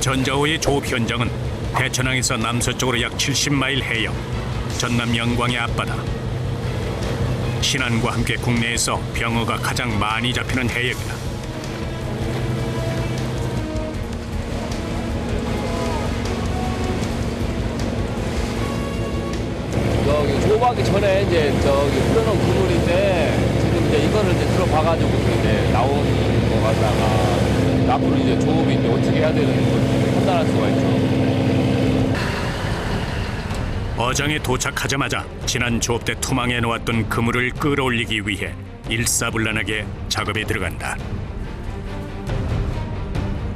전자호의 조업 현장은 대천항에서 남서쪽으로 약 70마일 해역, 전남 영광의 앞바다. 신안과 함께 국내에서 병어가 가장 많이 잡히는 해역이다. 저기 조업하기 전에 이제 저기 풀어놓은 그물인데 지금 이제 이거를 이제 들어봐가지고 이제 나온 거 갖다가 앞으로 이제 조업이 이제 어떻게 해야 되는지 판단할 수가 있죠. 어장에 도착하자마자 지난 조업 때 투망해 놓았던 그물을 끌어올리기 위해 일사불란하게 작업에 들어간다.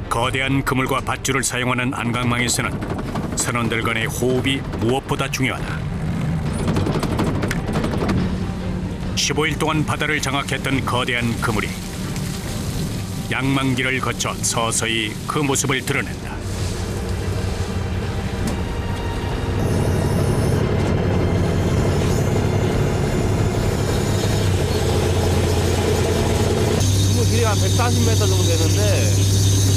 거대한 그물과 밧줄을 사용하는 안강망에서는 선원들 간의 호흡이 무엇보다 중요하다. 15일 동안 바다를 장악했던 거대한 그물이 양망기를 거쳐 서서히 그 모습을 드러낸다. 그물 길이가 한 140m 정도 되는데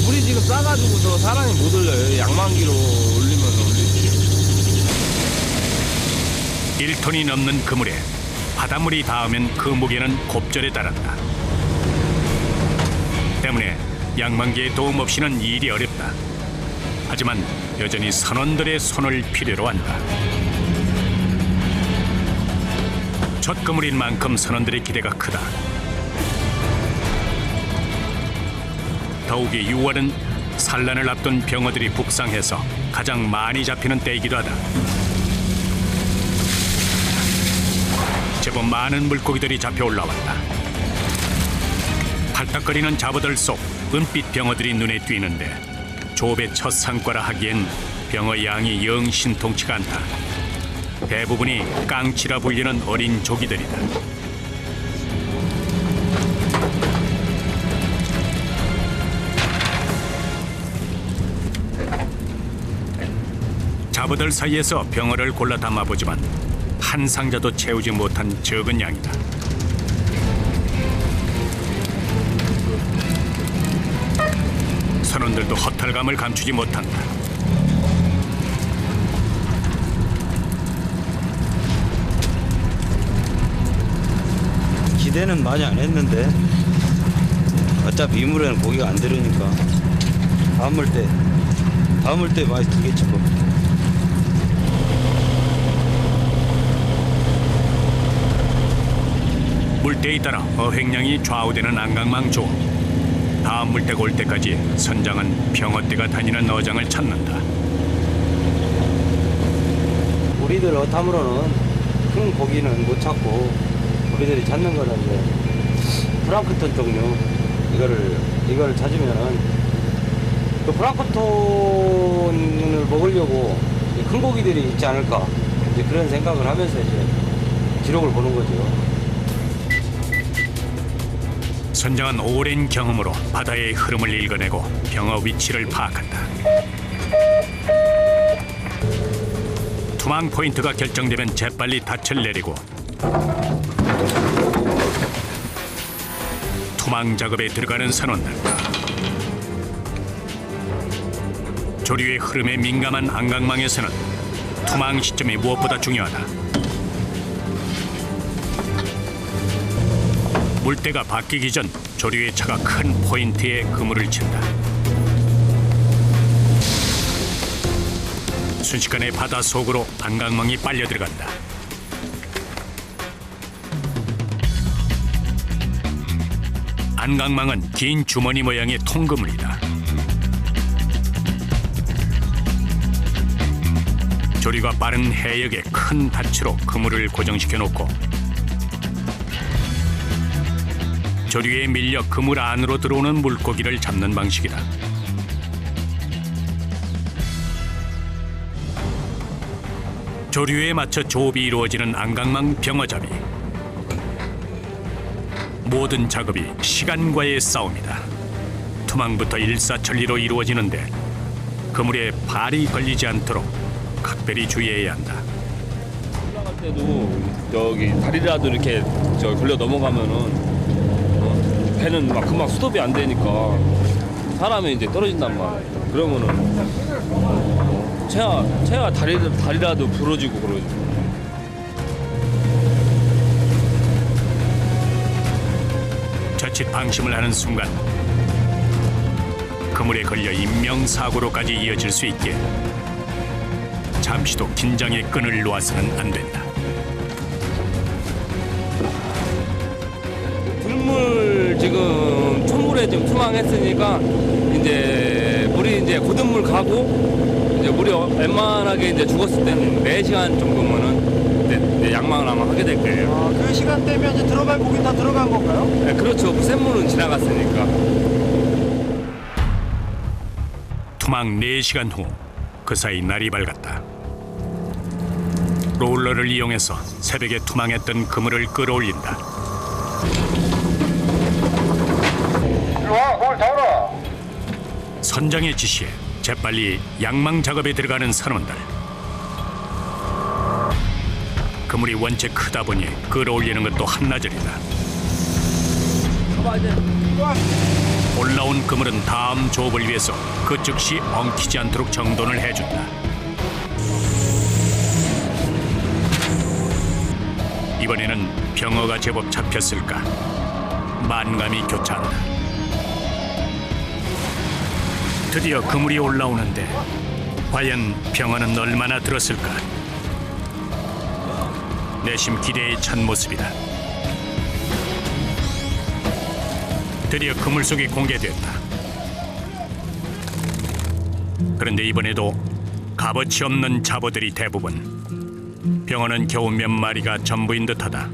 물이 지금 싸가지고서 사람이 못 올려요. 양만기로 올리면 올리지. 1톤이 넘는 그물에 바닷물이 닿으면 그 무게는 곱절에 달한다. 때문에 양만기의 도움 없이는 일이 어렵다. 하지만 여전히 선원들의 손을 필요로 한다. 첫 그물인 만큼 선원들의 기대가 크다. 더욱이 6월은 산란을 앞둔 병어들이 북상해서 가장 많이 잡히는 때이기도 하다. 제법 많은 물고기들이 잡혀 올라왔다. 팔딱거리는 잡어들 속 은빛 병어들이 눈에 띄는데 조업의 첫 상과라 하기엔 병어 양이 영 신통치가 않다. 대부분이 깡치라 불리는 어린 조기들이다. 잡어들 사이에서 병어를 골라 담아보지만 한 상자도 채우지 못한 적은 양이다. 선원들도 허탈감을 감추지 못한다. 기대는 많이 안 했는데 어차피 이물에는 고기가 안 들으니까 다음을 때 많이 들겠지 뭐. 물때에 따라 어획량이 좌우되는 안강망 조업. 다음 물때가 올 때까지 선장은 병어떼가 다니는 어장을 찾는다. 우리들 어탐으로는 큰 고기는 못 찾고 우리들이 찾는 거는 이제 플랑크톤 종류 이거를 찾으면은 그 플랑크톤을 먹으려고 큰 고기들이 있지 않을까 이제 그런 생각을 하면서 이제 기록을 보는 거죠. 선장은 오랜 경험으로 바다의 흐름을 읽어내고 병어 위치를 파악한다. 투망 포인트가 결정되면 재빨리 닻을 내리고 투망 작업에 들어가는 선원들. 조류의 흐름에 민감한 안강망에서는 투망 시점이 무엇보다 중요하다. 물때가 바뀌기 전 조류의 차가 큰 포인트에 그물을 친다. 순식간에 바다 속으로 안강망이 빨려 들어간다. 안강망은 긴 주머니 모양의 통그물이다. 조류가 빠른 해역에 큰 밧으로 그물을 고정시켜 놓고 조류에 밀려 그물 안으로 들어오는 물고기를 잡는 방식이다. 조류에 맞춰 조업이 이루어지는 안강망 병어잡이. 모든 작업이 시간과의 싸움이다. 투망부터 일사천리로 이루어지는데 그물에 발이 걸리지 않도록 각별히 주의해야 한다. 올라갈 때도 저기 다리라도 이렇게 걸려 넘어가면은 배는 막 금방 스톱이 안 되니까 사람이 이제 떨어진단 말이에요. 그러면은 채가 다리라도 부러지고 그러죠. 자칫 방심을 하는 순간 그물에 걸려 인명사고로까지 이어질 수 있게 잠시도 긴장의 끈을 놓아서는 안 된다. 들물 지금 초물에 좀 투망했으니까 이제 물이 이제 고든 물 가고 이제 물이 웬만하게 이제 죽었을 때는 4시간 정도면은 이제 양망을 아마 하게 될 거예요. 아, 그 시간대면 이제 들어갈 고기 다 들어간 건가요? 네, 그렇죠. 샘물은 지나갔으니까. 투망 4시간 후 그 사이 날이 밝았다. 롤러를 이용해서 새벽에 투망했던 그물을 끌어올린다. 선장의 지시에 재빨리 양망 작업에 들어가는 선원들. 그물이 원체 크다 보니 끌어올리는 것도 한나절이다. 올라온 그물은 다음 조업을 위해서 그 즉시 엉키지 않도록 정돈을 해준다. 이번에는 병어가 제법 잡혔을까? 만감이 교차한다. 드디어 그물이 올라오는데 과연 병어는 얼마나 들었을까? 내심 기대에 찬 모습이다. 드디어 그물 속이 공개됐다. 그런데 이번에도 값어치 없는 잡어들이 대부분. 병어는 겨우 몇 마리가 전부인 듯하다.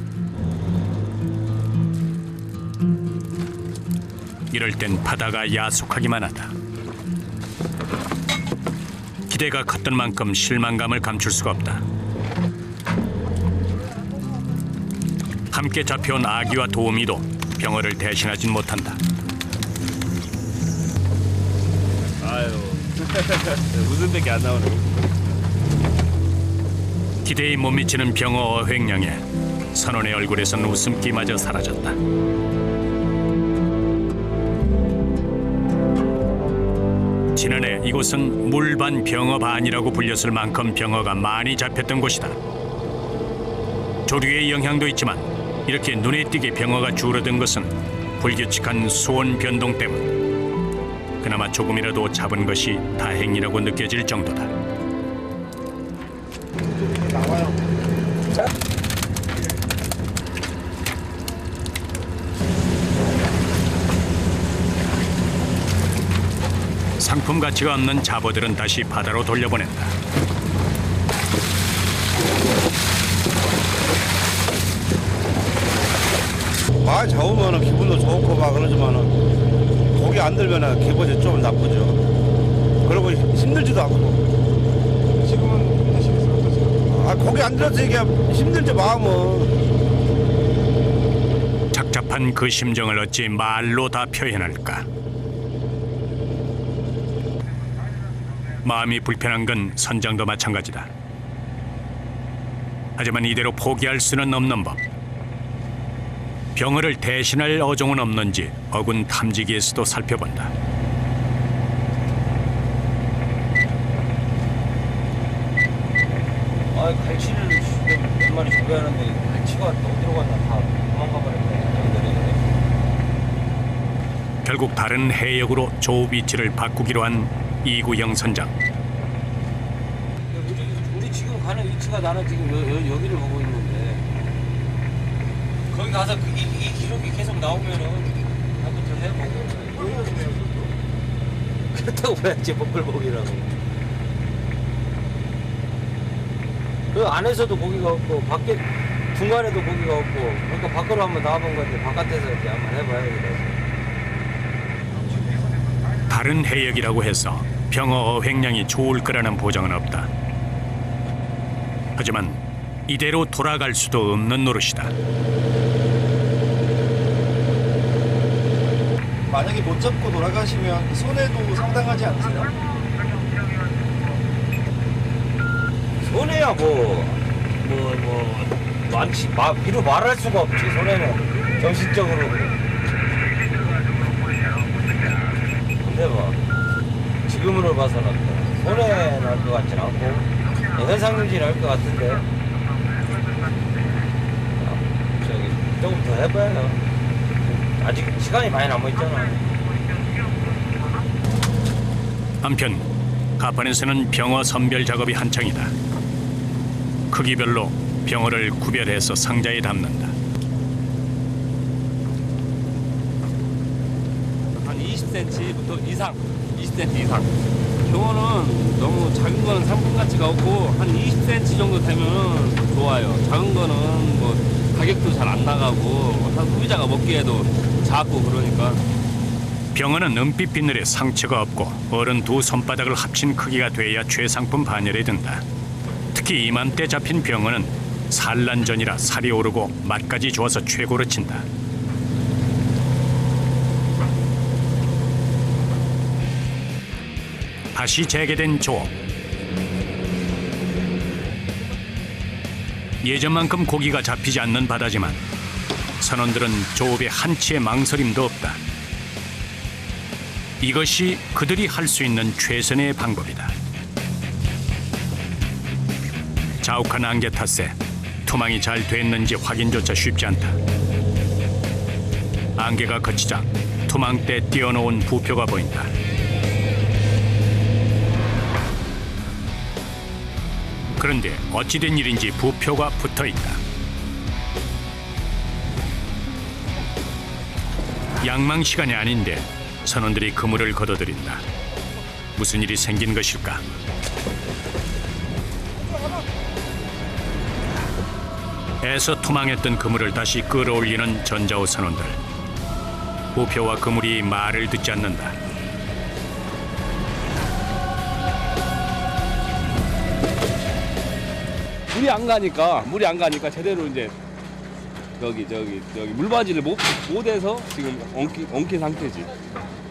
이럴 땐 바다가 야속하기만 하다. 기대가 컸던 만큼 실망감을 감출 수가 없다. 함께 잡혀온 아기와 도우미도 병어를 대신하진 못한다. 아유, 웃음밖에 안 나오네. 기대에 못 미치는 병어 어획량에 선원의 얼굴에선 웃음기마저 사라졌다. 지난해 이곳은 물반 병어 반이라고 불렸을 만큼 병어가 많이 잡혔던 곳이다. 조류의 영향도 있지만 이렇게 눈에 띄게 병어가 줄어든 것은 불규칙한 수온 변동 때문. 그나마 조금이라도 잡은 것이 다행이라고 느껴질 정도다. 상품 가치가 없는 잡어들은 다시 바다로 돌려보낸다. 많이 잡으면 기분도 좋고 막 그러지만은 고기 안 들면 기분이 좀 나쁘죠. 그리고 힘들지도 않고. 지금은 대신에서 어떠세요? 아, 고기 안 들어서 이게 힘들지 마음은. 착잡한 그 심정을 어찌 말로 다 표현할까? 마음이 불편한 건 선장도 마찬가지다. 하지만 이대로 포기할 수는 없는 법. 병어를 대신할 어종은 없는지 어군 탐지기에서도 살펴본다. 아, 갈치를 몇 마리 잡아야 하는데 갈치가 어디로 갔나 다 도망가 버렸네. 결국 다른 해역으로 조업 위치를 바꾸기로 한 이구영 선장. 우리 지금 가는 위치가 나는 지금 여기를 보고 있는데 거기 가서 이 기록이 계속 나오면은 한번 더 해보고. 그렇다고 해야지 먹글먹이라고. 그 안에서도 고기가 없고 밖에 중간에도 고기가 없고, 그러니까 밖으로 한번 나와본 건데 바깥에서 이렇게 한번 해봐야겠다. 다른 해역이라고 해서 병어 어획량이 좋을 거라는 보장은 없다. 하지만 이대로 돌아갈 수도 없는 노릇이다. 만약에 못 잡고 돌아가시면 손해도 상당하지 않으세요? 손해야 많지. 비로 말할 수가 없지. 손해는 정신적으로도. 근데 뭐 지금 지금으로 봐서는 손해 날 것 같진 않고 현상 유지를 할 것 같은데 저기 조금 더 해봐요. 아직 시간이 많이 남아있잖아. 한편 가판에서는 병어 선별 작업이 한창이다. 크기별로 병어를 구별해서 상자에 담는다. 한 20cm부터 이상, 20cm 이상. 병어는 너무 작은 거는 상품 가치가 없고 한 20cm 정도 되면 좋아요. 작은 거는 뭐 가격도 잘 안 나가고 소비자가 먹기에도 작고 그러니까. 병어는 은빛 비늘에 상처가 없고 어른 두 손바닥을 합친 크기가 돼야 최상품 반열에 든다. 특히 이맘때 잡힌 병어는 산란전이라 살이 오르고 맛까지 좋아서 최고로 친다. 다시 재개된 조업. 예전만큼 고기가 잡히지 않는 바다지만 선원들은 조업에 한치의 망설임도 없다. 이것이 그들이 할 수 있는 최선의 방법이다. 자욱한 안개 탓에 투망이 잘 됐는지 확인조차 쉽지 않다. 안개가 걷히자 투망대 띄워놓은 부표가 보인다. 그런데 어찌된 일인지 부표가 붙어있다. 양망 시간이 아닌데 선원들이 그물을 걷어들인다. 무슨 일이 생긴 것일까? 애써 투망했던 그물을 다시 끌어올리는 전자호 선원들. 부표와 그물이 말을 듣지 않는다. 물이 안 가니까 제대로 이제 저기 물바지를 못 해서 지금 엉킨 상태지.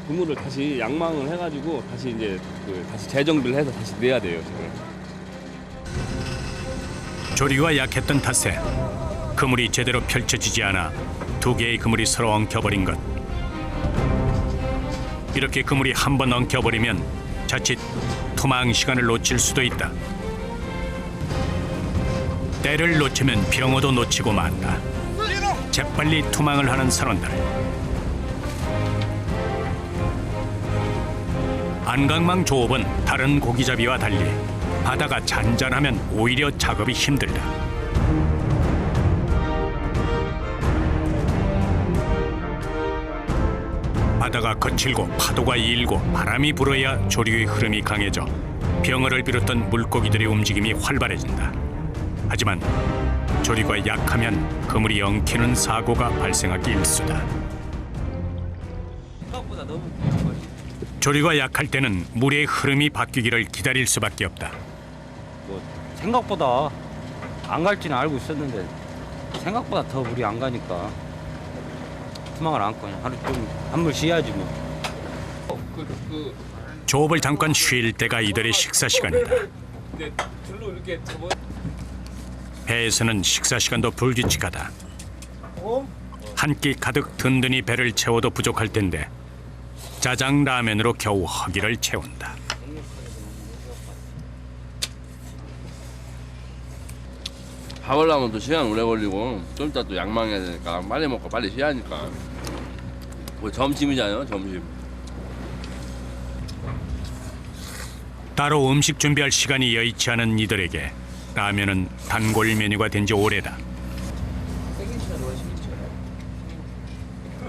그물을 다시 양망을 해가지고 다시 이제 다시 재정비를 해서 다시 내야 돼요 지금. 조리가 약했던 탓에 그물이 제대로 펼쳐지지 않아 두 개의 그물이 서로 엉켜버린 것. 이렇게 그물이 한 번 엉켜버리면 자칫 투망 시간을 놓칠 수도 있다. 때를 놓치면 병어도 놓치고 만다. 재빨리 투망을 하는 선원들. 안강망 조업은 다른 고기잡이와 달리 바다가 잔잔하면 오히려 작업이 힘들다. 바다가 거칠고 파도가 일고 바람이 불어야 조류의 흐름이 강해져 병어를 비롯한 물고기들의 움직임이 활발해진다. 하지만 조류가 약하면 그물이 엉키는 사고가 발생하기 일쑤다. 생각보다 너무 조류가 약할 때는 물의 흐름이 바뀌기를 기다릴 수밖에 없다. 생각보다 안 갈지는 알고 있었는데 생각보다 더 물이 안 가니까 투망을 안고 그냥 하루 좀 한물 쉬어야지 뭐. 조업을 잠깐 쉴 때가 이들의 식사 시간이다. 근데 줄로 이렇게 접어. 배에서는 식사 시간도 불규칙하다. 한 끼 가득 든든히 배를 채워도 부족할 텐데 짜장 라면으로 겨우 허기를 채운다. 밥을 하면 또 시간 오래 걸리고 좀 이따 또 양망해야 되니까 빨리 먹고 빨리 쉬어야 하니까. 뭐 점심이잖아요, 점심. 따로 음식 준비할 시간이 여의치 않은 이들에게 라면은 단골 메뉴가 된 지 오래다.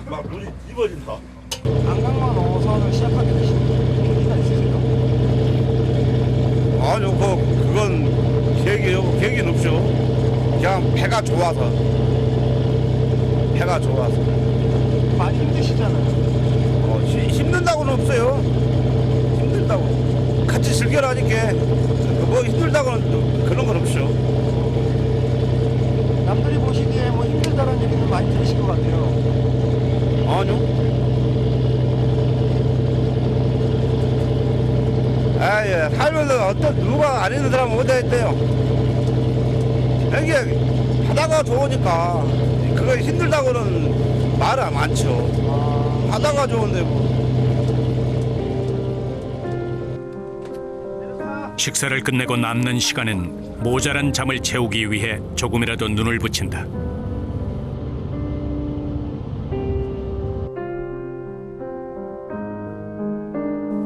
막 눈이 입어진다. 안강만 어선을 시작하게 되신 계기가 있으세요? 아니요, 그건 계획은 없죠. 그냥 배가 좋아서. 많이 힘드시잖아요. 힘든다고는 없어요. 힘들다고. 같이 즐겨라니까. 뭐 힘들다고는 그런 건 없죠. 남들이 보시기에 뭐 힘들다는 얘기는 많이 들으실 것 같아요. 아니요. 예. 살면서 누가 안 있는 사람은 어디 했대요. 이게 바다가 좋으니까 그거 힘들다고는 말을 많죠. 바다가 좋은데 뭐. 식사를 끝내고 남는 시간엔 모자란 잠을 채우기 위해 조금이라도 눈을 붙인다.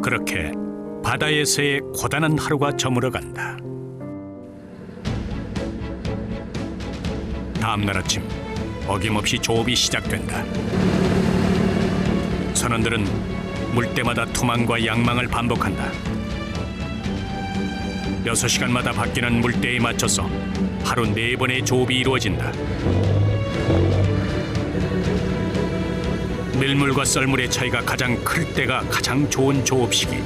그렇게 바다에서의 고단한 하루가 저물어간다. 다음 날 아침 어김없이 조업이 시작된다. 선원들은 물때마다 투망과 양망을 반복한다. 6시간마다 바뀌는 물때에 맞춰서 하루 4번의 조업이 이루어진다. 밀물과 썰물의 차이가 가장 클 때가 가장 좋은 조업 시기.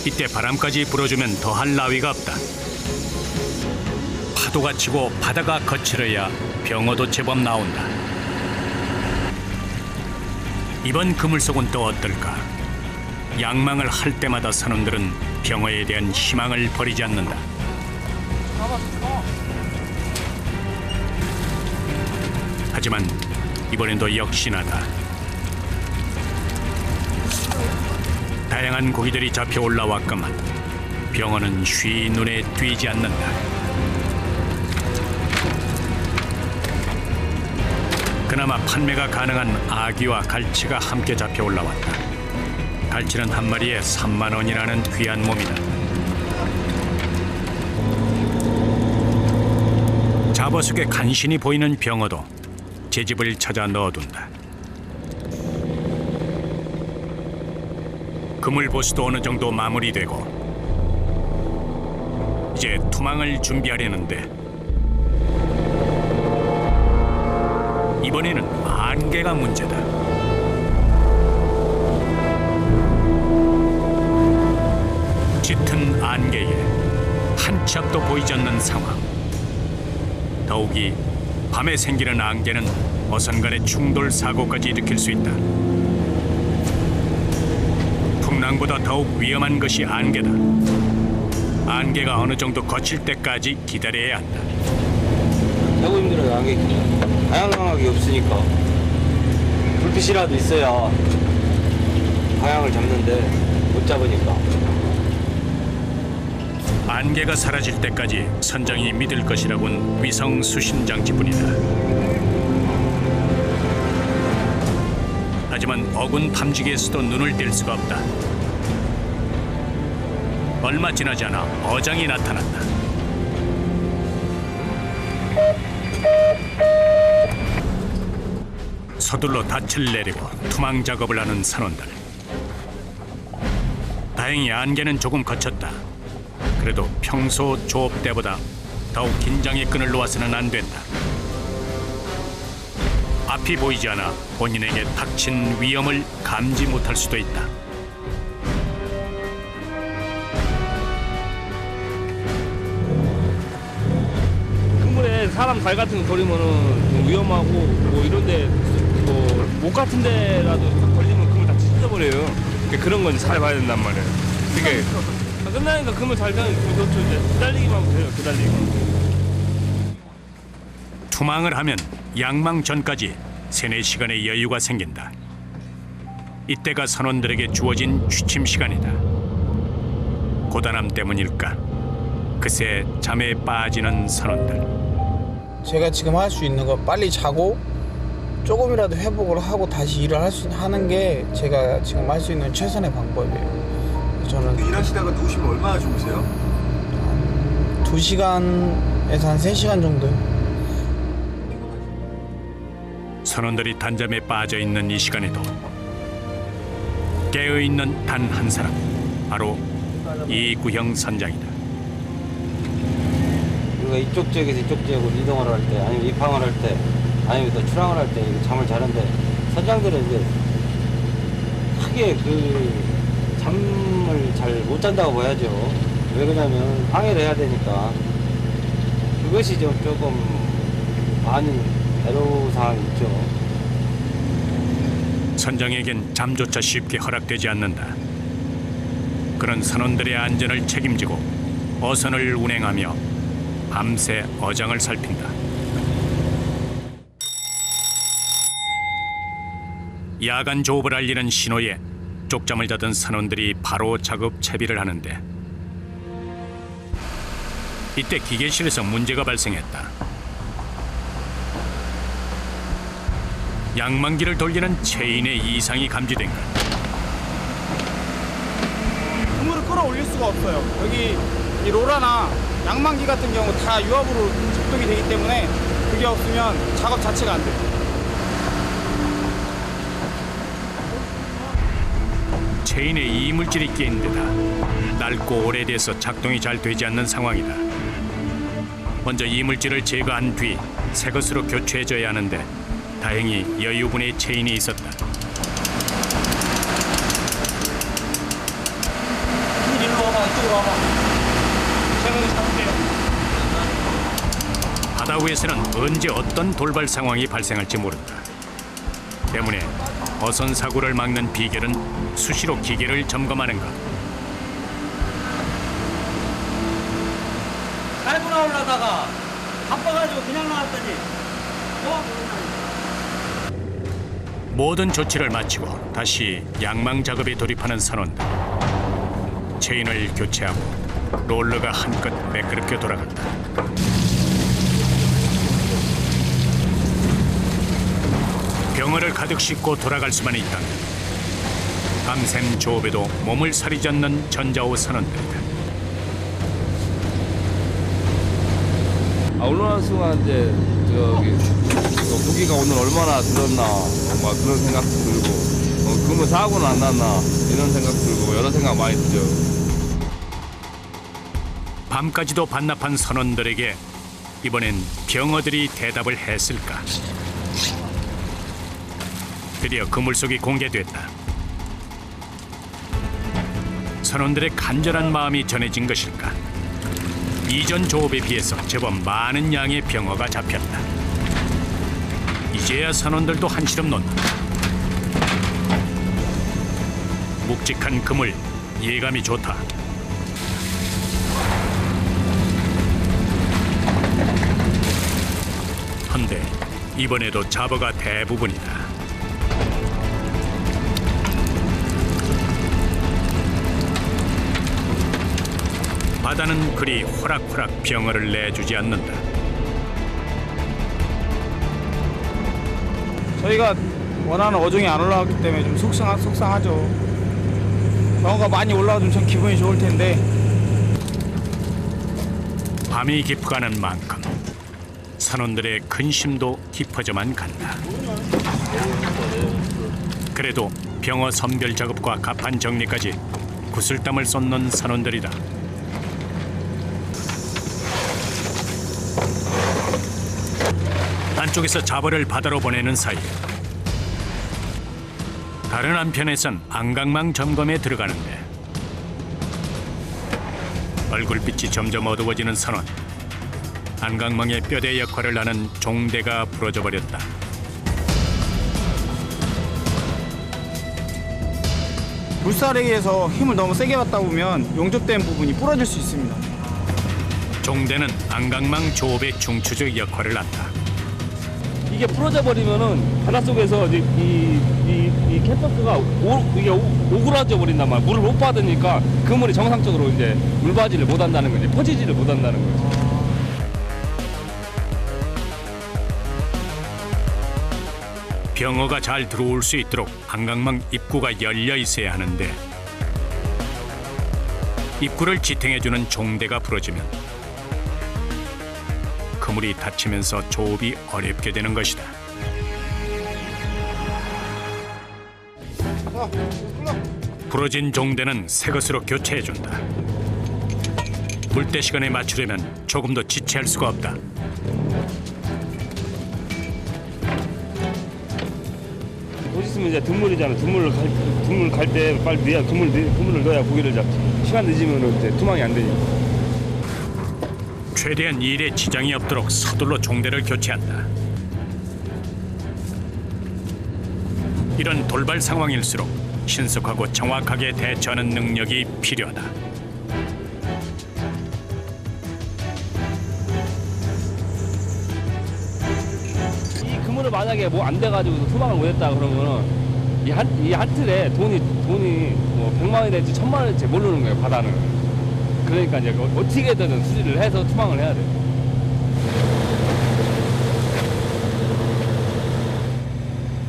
이때 바람까지 불어주면 더할 나위가 없다. 파도가 치고 바다가 거칠어야 병어도 제법 나온다. 이번 그물속은 또 어떨까? 양망을 할 때마다 선원들은 병어에 대한 희망을 버리지 않는다. 하지만 이번엔도 역시나다. 다양한 고기들이 잡혀 올라왔건만 병어는 쉬 눈에 띄지 않는다. 그나마 판매가 가능한 아귀와 갈치가 함께 잡혀 올라왔다. 갈치는 한 마리에 3만 원이라는 귀한 몸이다. 잡어속에 간신히 보이는 병어도 제 집을 찾아 넣어둔다. 그물 보수도 어느 정도 마무리되고 이제 투망을 준비하려는데 이번에는 안개가 문제다. 짙은 안개에 한 치 앞도 보이지 않는 상황. 더욱이 밤에 생기는 안개는 어선간의 충돌 사고까지 일으킬 수 있다. 풍랑보다 더욱 위험한 것이 안개다. 안개가 어느 정도 거칠 때까지 기다려야 한다. 하고 힘들어요. 안개 방향감각이 없으니까 불빛이라도 있어야 방향을 잡는데 못 잡으니까. 안개가 사라질 때까지 선장이 믿을 것이라곤 위성 수신 장치뿐이다. 하지만 어군 탐지기에서도 눈을 뗄 수가 없다. 얼마 지나지 않아 어장이 나타났다. 서둘러 닻을 내리고 투망 작업을 하는 선원들. 다행히 안개는 조금 거쳤다. 그래도 평소 조업 때보다 더욱 긴장의 끈을 놓아서는 안 된다. 앞이 보이지 않아 본인에게 닥친 위험을 감지 못할 수도 있다. 그물에 사람 발 같은 거 걸리면은 좀 위험하고 뭐 이런데 뭐 목 같은 데라도 걸리면 그물 다 찢어버려요. 그런 건 잘 봐야 된단 말이에요. 그게 끝나니까 그물 잘 가면 좋죠. 이제 기다리기만 하면 돼요. 기다리기만. 투망을 하면 양망 전까지 3-4시간의 여유가 생긴다. 이때가 선원들에게 주어진 취침 시간이다. 고단함 때문일까? 그새 잠에 빠지는 선원들. 제가 지금 할 수 있는 거 빨리 자고 조금이라도 회복을 하고 다시 일을 하는 게 제가 지금 할 수 있는 최선의 방법이에요. 저는 일하시다가 누우시면 얼마나 주무세요? 2시간에서 한 3시간 정도. 선원들이 단잠에 빠져있는 이 시간에도 깨어있는 단 한 사람, 바로 이구형 선장이다. 우리가 이쪽 지역에서 이쪽 지역으로 이동을 할 때, 아니면 입항을 할 때, 아니면 또 출항을 할 때 잠을 자는데 선장들은 이제 크게 그 잠을 잘 못 잔다고 봐야죠. 왜 그러냐면 항해를 해야 되니까. 그것이 좀 조금 많은 애로사항이 있죠. 선장에겐 잠조차 쉽게 허락되지 않는다. 그런 선원들의 안전을 책임지고 어선을 운행하며 밤새 어장을 살핀다. 야간 조업을 알리는 신호에 쪽잠을 자던 선원들이 바로 작업 채비를 하는데 이때 기계실에서 문제가 발생했다. 양만기를 돌리는 체인에 이상이 감지된 것. 그물을 끌어올릴 수가 없어요. 여기 이 로라나 양만기 같은 경우 다 유압으로 작동이 되기 때문에 그게 없으면 작업 자체가 안 돼요. 체인에 이물질이 끼인 데다 낡고 오래돼서 작동이 잘 되지 않는 상황이다. 먼저 이물질을 제거한 뒤 새 것으로 교체해줘야 하는데 다행히 여유분의 체인이 있었다. 일로 와봐, 이쪽으로 와봐. 제가 잡을게요. 바다 위에서는 언제 어떤 돌발 상황이 발생할지 모른다. 때문에 어선 사고를 막는 비결은 수시로 기계를 점검하는 것. 갈고 나오려다가 바빠가지고 그냥 나왔더니 모든 조치를 마치고 다시 양망 작업에 돌입하는 선원들. 체인을 교체하고 롤러가 한껏 매끄럽게 돌아간다. 병어를 가득 싣고 돌아갈 수만 있다면 밤샘 조업에도 몸을 사리젓는 전자호 선원들이다. 얼마나 순간 이제 저기 무기가 오늘 얼마나 들었나 막 그런 생각도 들고 그러면 사고는 안 났나 이런 생각 들고 여러 생각 많이 들죠. 밤까지도 반납한 선원들에게 이번엔 병어들이 대답을 했을까? 드디어 그물속이 공개됐다. 선원들의 간절한 마음이 전해진 것일까? 이전 조업에 비해서 제법 많은 양의 병어가 잡혔다. 이제야 선원들도 한시름 놓는다. 묵직한 그물, 예감이 좋다. 한데 이번에도 잡어가 대부분이다. 바다는 그리 호락호락 병어를 내주지 않는다. 저희가 원하는 어종이 안 올라왔기 때문에 좀 속상하죠. 병어가 많이 올라와주면 참 기분이 좋을 텐데. 밤이 깊어가는 만큼 선원들의 근심도 깊어져만 간다. 그래도 병어 선별 작업과 갑판 정리까지 구슬땀을 쏟는 선원들이다. 한쪽에서 잡어를 바다로 보내는 사이 다른 한편에선 안강망 점검에 들어가는데 얼굴빛이 점점 어두워지는 선원. 안강망의 뼈대 역할을 하는 종대가 부러져 버렸다. 물살에게서 힘을 너무 세게 받다 보면 용접된 부분이 부러질 수 있습니다. 종대는 안강망 조업의 중추적 역할을 한다. 이게 부러져 버리면은 바닷속에서 이제 이 캣버스가 이게 오그라져 버린단 말이야. 물을 못 받으니까 그물이 정상적으로 이제 물받이를 못 한다는 거지. 퍼지지를 못 한다는 거지. 병어가 잘 들어올 수 있도록 안강망 입구가 열려 있어야 하는데 입구를 지탱해주는 종대가 부러지면 그물이 닫히면서 조업이 어렵게 되는 것이다. 부러진 종대는 새 것으로 교체해준다. 물때 시간에 맞추려면 조금 더 지체할 수가 없다. 곧 있으면 이제 등물이잖아. 등물 갈 때 빨리 넣어야 그물을 넣어야 고기를 잡지. 시간 늦으면 이제 투망이 안 되니까. 최대한 일에 지장이 없도록 서둘러 종대를 교체한다. 이런 돌발 상황일수록 신속하고 정확하게 대처하는 능력이 필요하다. 이 그물을 만약에 뭐 안 돼가지고 투망을 못했다 그러면은 이 한 틀에 돈이 뭐 100만 원이 될지 1000만 원일지 모르는 거예요. 바다는. 그러니까 이제 어떻게든 수리를 해서 투망을 해야 돼.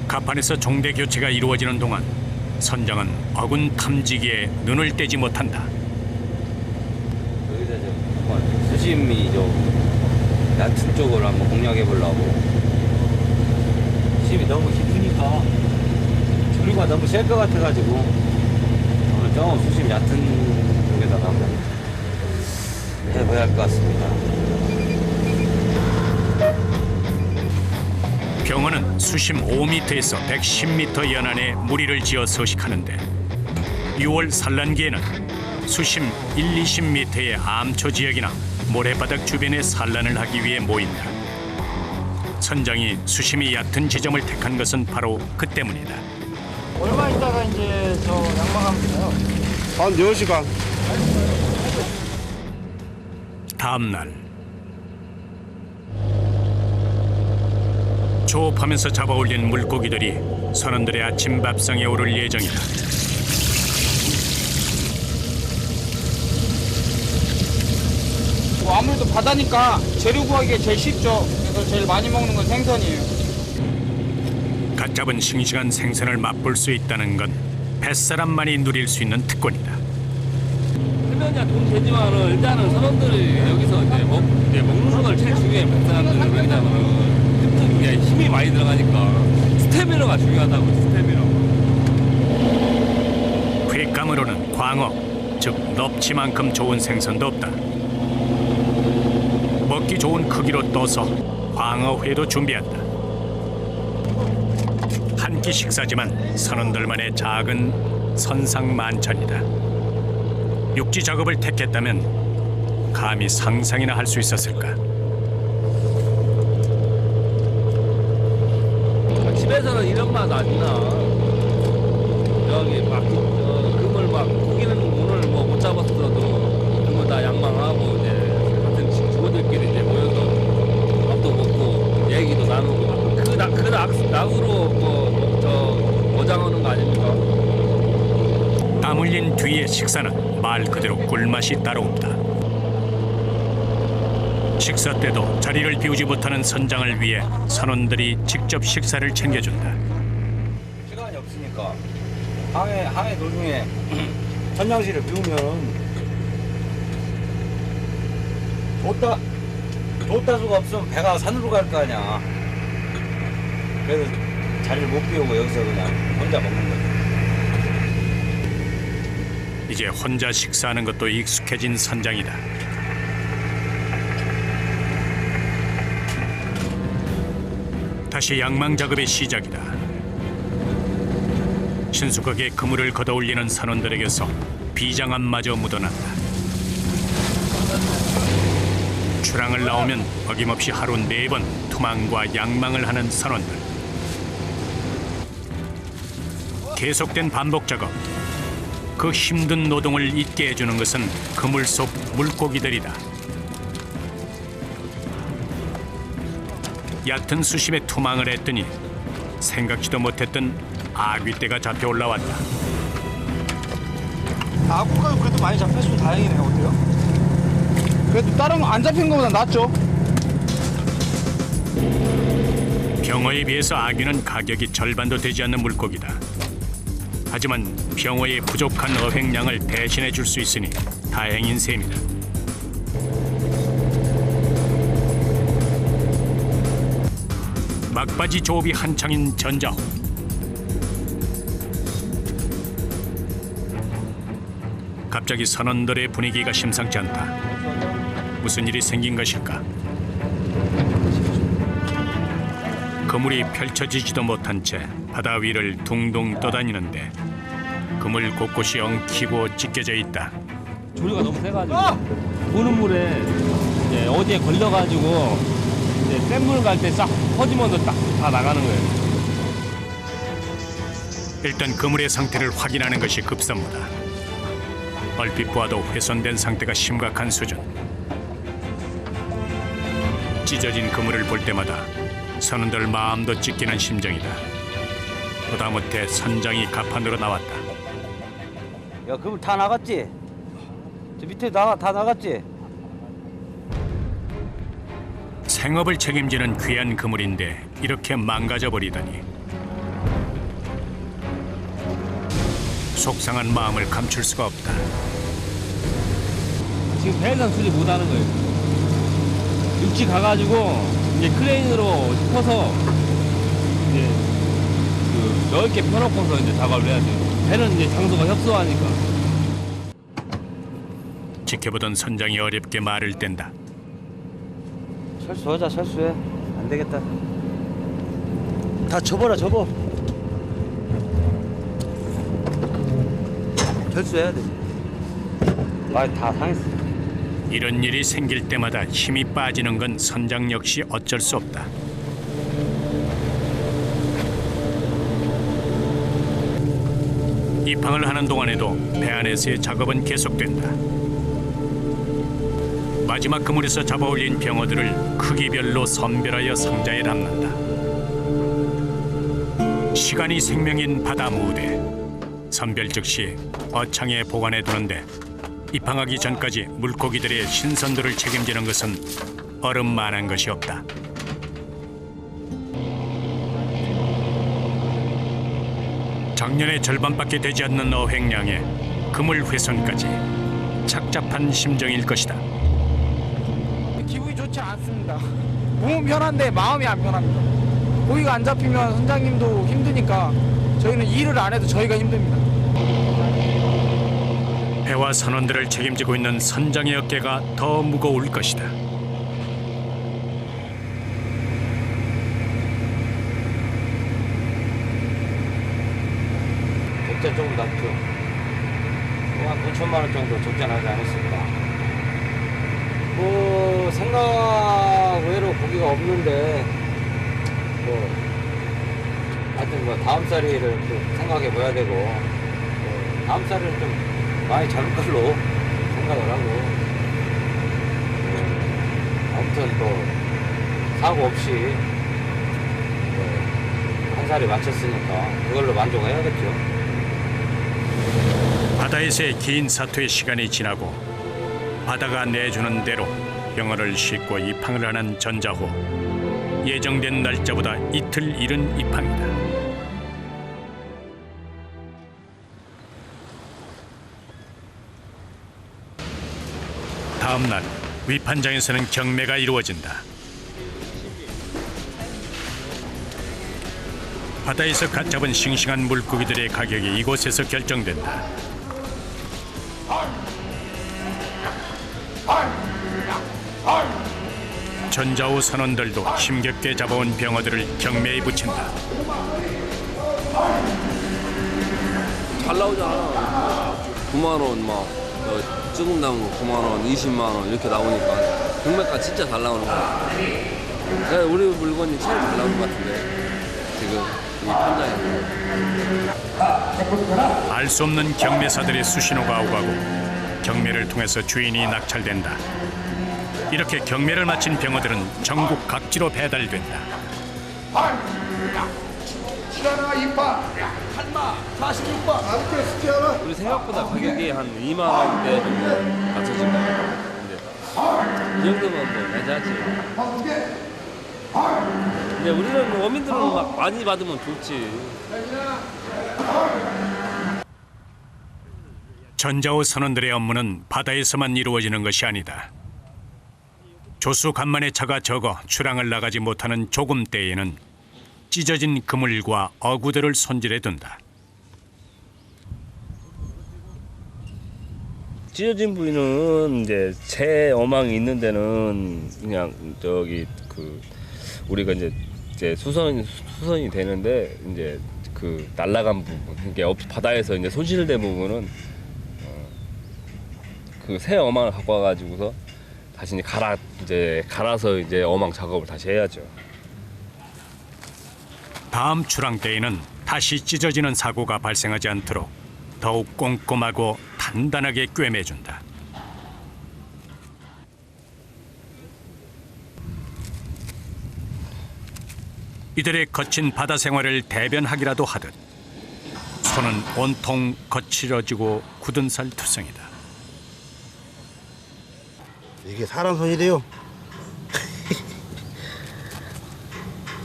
갑판에서 종대 교체가 이루어지는 동안 선장은 어군 탐지기에 눈을 떼지 못한다. 여기서 한번 수심이 좀 얕은 쪽으로 한번 공략해 보려고. 수심이 너무 깊으니까 조류가 너무 셀 것 같아가지고 오늘 좀 수심 얕은 쪽에다가 한번 해봐야 할 것 같습니다. 병어는 수심 5m에서 110m 연안에 무리를 지어 서식하는데 6월 산란기에는 수심 1, 20m의 암초 지역이나 모래바닥 주변에 산란을 하기 위해 모인다. 선장이 수심이 얕은 지점을 택한 것은 바로 그 때문이다. 얼마 있다가 이제 저 양방하면 돼요? 한 4시간. 다음 날 조업하면서 잡아올린 물고기들이 선원들의 아침 밥상에 오를 예정이다. 뭐 아무래도 바다니까 재료 구하기가 제일 쉽죠. 그래서 제일 많이 먹는 건 생선이에요. 갓 잡은 싱싱한 생선을 맛볼 수 있다는 건 뱃사람만이 누릴 수 있는 특권이다. 쓰면야 돈 되지만은 일단은 선원들이 여기서 이제 먹는 걸 제일 중요해. 몇 사람들은 왜냐면은 이게 힘이 많이 들어가니까 스태미너가 중요하다고. 스태미너. 횟감으로는 광어, 즉 넙치만큼 좋은 생선도 없다. 먹기 좋은 크기로 떠서 광어회도 준비한다. 한 끼 식사지만 선원들만의 작은 선상만찬이다. 육지 작업을 택했다면 감히 상상이나 할 수 있었을까? 집에서는 이런 맛 안 나. 여기 막 금을 막 고기는 오늘 뭐 못 잡았어도 금을 다 양망하고 이제 같은 친구들끼리 이제 모여서 밥도 먹고 얘기도 나누고 그 낙으로 어장하는 거 아닙니까? 땀 흘린 뒤의 식사는 말 그대로 꿀맛이 따라온다. 식사 때도 자리를 비우지 못하는 선장을 위해 선원들이 직접 식사를 챙겨준다. 시간이 없으니까 항해 도중에 천장실을 비우면 돛다 수가 없으면 배가 산으로 갈 거 아니야. 그래서 자리를 못 비우고 여기서 그냥 혼자 먹는 거지. 이제 혼자 식사하는 것도 익숙해진 선장이다. 다시 양망 작업의 시작이다. 신속하게 그물을 걷어올리는 선원들에게서 비장함마저 묻어난다. 출항을 나오면 어김없이 하루 4번 투망과 양망을 하는 선원들. 계속된 반복 작업. 그 힘든 노동을 잊게 해주는 것은 그물 속 물고기들이다. 얕은 수심에 투망을 했더니 생각지도 못했던 아귀떼가 잡혀 올라왔다. 아구가 그래도 많이 잡혔으면 다행이네요. 어때요? 그래도 다른 거 안 잡힌 거보다 낫죠. 병어에 비해서 아귀는 가격이 절반도 되지 않는 물고기다. 하지만 병어의 부족한 어획량을 대신해 줄 수 있으니 다행인 셈이다. 막바지 조업이 한창인 전자호. 갑자기 선원들의 분위기가 심상치 않다. 무슨 일이 생긴 것일까? 그물이 펼쳐지지도 못한 채 바다 위를 둥둥 떠다니는데 그물 곳곳이 엉키고 찢겨져 있다. 조류가 너무 세가지고 보는 물에 이제 어디에 걸려가지고 이제 센 물 갈 때 싹 퍼지면서 딱 다 나가는 거예요. 일단 그물의 상태를 확인하는 것이 급선무다. 얼핏 보아도 훼손된 상태가 심각한 수준. 찢어진 그물을 볼 때마다 선원들 마음도 찢기는 심정이다. 보다못해 선장이 갑판으로 나왔다. 야, 그물 다 나갔지? 저 밑에 다 나갔지? 생업을 책임지는 귀한 그물인데 이렇게 망가져 버리다니. 속상한 마음을 감출 수가 없다. 지금 배선 수리 못하는 거예요. 육지 가가지고 이제 크레인으로 퍼서 이제 그 넓게 펴놓고서 이제 작업을 해야 돼요. 배는 이제 장소가 협소하니까. 지켜보던 선장이 어렵게 말을 뗀다. 철수하자, 철수해. 안 되겠다. 다 접어라, 접어. 철수해야 돼. 다 상했어. 이런 일이 생길 때마다 힘이 빠지는 건 선장 역시 어쩔 수 없다. 입항을 하는 동안에도 배 안에서의 작업은 계속된다. 마지막 그물에서 잡아올린 병어들을 크기별로 선별하여 상자에 담는다. 시간이 생명인 바다 무대. 선별 즉시 어창에 보관해 두는데 입항하기 전까지 물고기들의 신선도를 책임지는 것은 얼음만한 것이 없다. 작년의 절반밖에 되지 않는 어획량에 그물 훼손까지 착잡한 심정일 것이다. 기분이 좋지 않습니다. 몸은 편한데 마음이 안 편합니다. 고기가 안 잡히면 선장님도 힘드니까 저희는 일을 안 해도 저희가 힘듭니다. 배와 선원들을 책임지고 있는 선장의 어깨가 더 무거울 것이다. 적자 조금 낮죠. 한 9천만 원 정도 적자 나지 않았습니다. 뭐 생각 외로 고기가 없는데 뭐 하여튼 뭐 다음 살이를 또 생각해 봐야 되고 다음 살은 좀 많이 잡을 걸로 생각을 하고 아무튼 또 사고 없이 한 살이 맞췄으니까 그걸로 만족해야겠죠. 바다에서의 긴 사투의 시간이 지나고 바다가 내주는 대로 병어를 싣고 입항을 하는 전자호. 예정된 날짜보다 이틀 이른 입항이다. 다음 날 위판장에서는 경매가 이루어진다. 바다에서 갓 잡은 싱싱한 물고기들의 가격이 이곳에서 결정된다. 전자호 선원들도 힘겹게 잡아온 병어들을 경매에 붙인다. 잘 나오잖아. 9만 원 막 조금 나온 거 9만 원, 20만 원 이렇게 나오니까 경매가 진짜 잘 나오는 거야. 우리 물건이 제일 잘 나오는 것 같은데 지금 이 판장에. 알 수 없는 경매사들의 수신호가 오가고 경매를 통해서 주인이 낙찰된다. 이렇게 경매를 마친 병어들은 전국 각지로 배달된다. 우리 생각보다 가격이 한 2만 원대 정도 맞춰진 거예요. 근데 이 정도면 뭐 매자지. 근데 우리는 어민들은 막 많이 받으면 좋지. 전자호 선원들의 업무는 바다에서만 이루어지는 것이 아니다. 조수 간만에 차가 적어 출항을 나가지 못하는 조금 때에는 찢어진 그물과 어구들을 손질해 둔다. 찢어진 부위는 이제 새 어망이 있는 데는 그냥 저기 그 우리가 이제 수선이 되는데 이제 그 날라간 부분 이게 바다에서 이제 손실된 부분은 그 새 어망을 갖고 와가지고서 다시 이제 갈아서 이제 어망 작업을 다시 해야죠. 다음 출항 때에는 다시 찢어지는 사고가 발생하지 않도록 더욱 꼼꼼하고 단단하게 꿰매준다. 이들의 거친 바다 생활을 대변하기라도 하듯 손은 온통 거칠어지고 굳은 살 투성이다. 이게 사람 손이래요.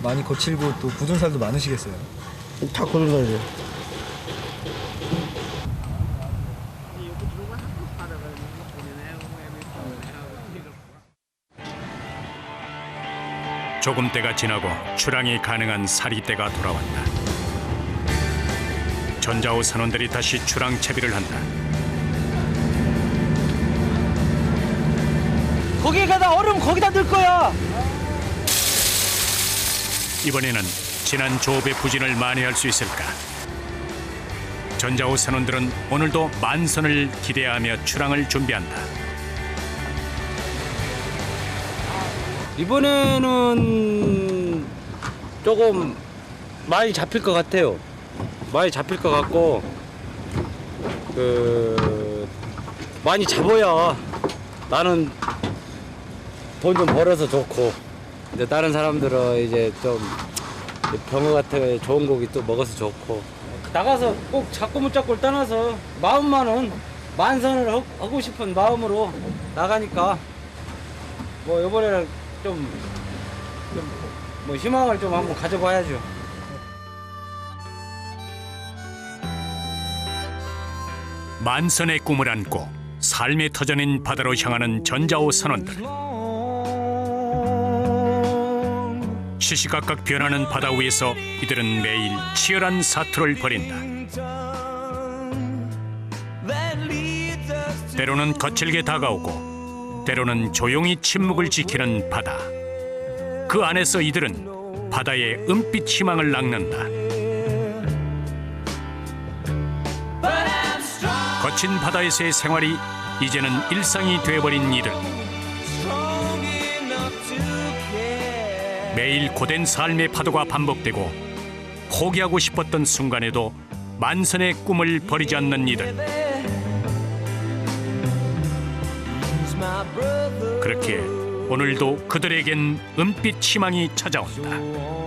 많이 거칠고 또 굳은 살도 많으시겠어요. 다 고른 거예요. 조금 때가 지나고 출항이 가능한 사리때가 돌아왔다. 전자호 선원들이 다시 출항 채비를 한다. 거기에 가다 얼음 거기다 넣을 거야. 이번에는 지난 조업의 부진을 만회할 수 있을까? 전자호 선원들은 오늘도 만선을 기대하며 출항을 준비한다. 이번에는 조금 많이 잡힐 것 같아요. 많이 잡힐 것 같고 많이 잡아야 나는 돈 좀 벌어서 좋고 이제 다른 사람들은 이제 좀 병어 같은 거 좋은 고기 또 먹어서 좋고 나가서 꼭 잡고 못 잡고를 떠나서 마음만은 만선을 하고 싶은 마음으로 나가니까 뭐 이번에는 좀 뭐 희망을 좀 한번 가져봐야죠. 만선의 꿈을 안고 삶의 터전인 바다로 향하는 전자호 선원들. 시시각각 변하는 바다 위에서 이들은 매일 치열한 사투를 벌인다. 때로는 거칠게 다가오고 때로는 조용히 침묵을 지키는 바다. 그 안에서 이들은 바다의 은빛 희망을 낚는다. 거친 바다에서의 생활이 이제는 일상이 돼버린 이들. 매일 고된 삶의 파도가 반복되고 포기하고 싶었던 순간에도 만선의 꿈을 버리지 않는 이들. 그렇게 오늘도 그들에겐 은빛 희망이 찾아온다.